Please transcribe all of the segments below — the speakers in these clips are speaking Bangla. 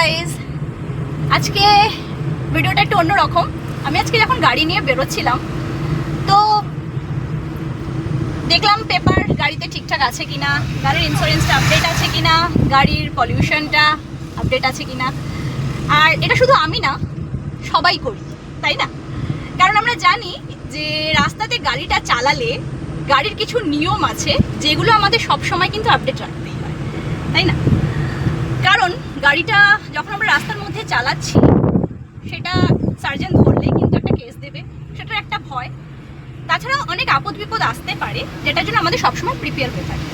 গাইজ, আজকে ভিডিওটা একটু অন্যরকম। আমি আজকে যখন গাড়ি নিয়ে বেরোচ্ছিলাম তো দেখলাম পেপার গাড়িতে ঠিকঠাক আছে কিনা, গাড়ির ইন্স্যুরেন্সটা আপডেট আছে কিনা, গাড়ির পলিউশনটা আপডেট আছে কিনা। আর এটা শুধু আমি না, সবাই করি, তাই না? কারণ আমরা জানি যে রাস্তাতে গাড়িটা চালালে গাড়ির কিছু নিয়ম আছে যেগুলো আমাদের সবসময় কিন্তু আপডেট রাখতেই হয়, তাই না? কারণ গাড়িটা যখন আমরা রাস্তার মধ্যে চালাচ্ছি সেটা সার্জেন ধরলে কিন্তু একটা কেস দেবে, সেটার একটা ভয়। তাছাড়াও অনেক আপদ বিপদ আসতে পারে, যেটার জন্য আমাদের সবসময় প্রিপেয়ার হয়ে থাকে।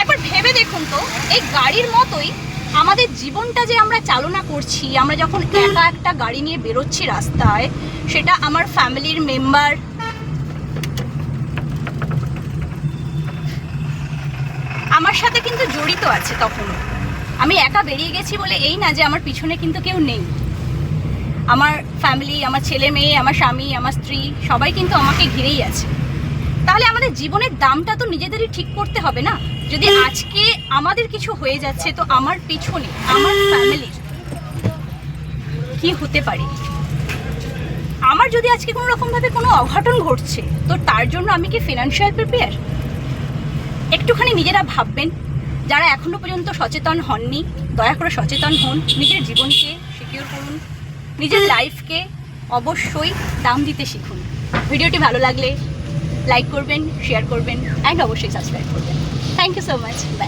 একবার ভেবে দেখুন তো, এই গাড়ির মতোই আমাদের জীবনটা যে আমরা চালনা করছি, আমরা যখন একা একটা গাড়ি নিয়ে বেরোচ্ছি রাস্তায়, সেটা আমার ফ্যামিলির মেম্বার, আমার সাথে কিন্তু জড়িত আছে। তখন আমি একা বেরিয়ে গেছি বলে এই না যে আমার পিছনে কিন্তু কেউ নেই। আমার ফ্যামিলি, আমার ছেলে মেয়ে, আমার স্বামী, আমার স্ত্রী সবাই কিন্তু আমাকে ঘিরেই আছে। তাহলে আমাদের জীবনের দামটা তো নিজেদেরই ঠিক করতে হবে না? যদি আজকে আমাদের কিছু হয়ে যাচ্ছে তো আমার পিছনে আমার ফ্যামিলির কি হতে পারে? আমার যদি আজকে কোনো রকমভাবে কোনো অঘটন ঘটছে তো তার জন্য আমি কি ফিনান্সিয়াল প্রিপেয়ার? একটুখানি নিজেরা ভাববেন। যারা এখনো পর্যন্ত সচেতন হননি, দয়া করে সচেতন হন, নিজের জীবনকে সিকিউর করুন, নিজের লাইফকে অবশ্যই দাম দিতে শিখুন। ভিডিওটি ভালো লাগলে লাইক করবেন, শেয়ার করবেন অ্যান্ড অবশ্যই সাবস্ক্রাইব করবেন। Thank you so much. By.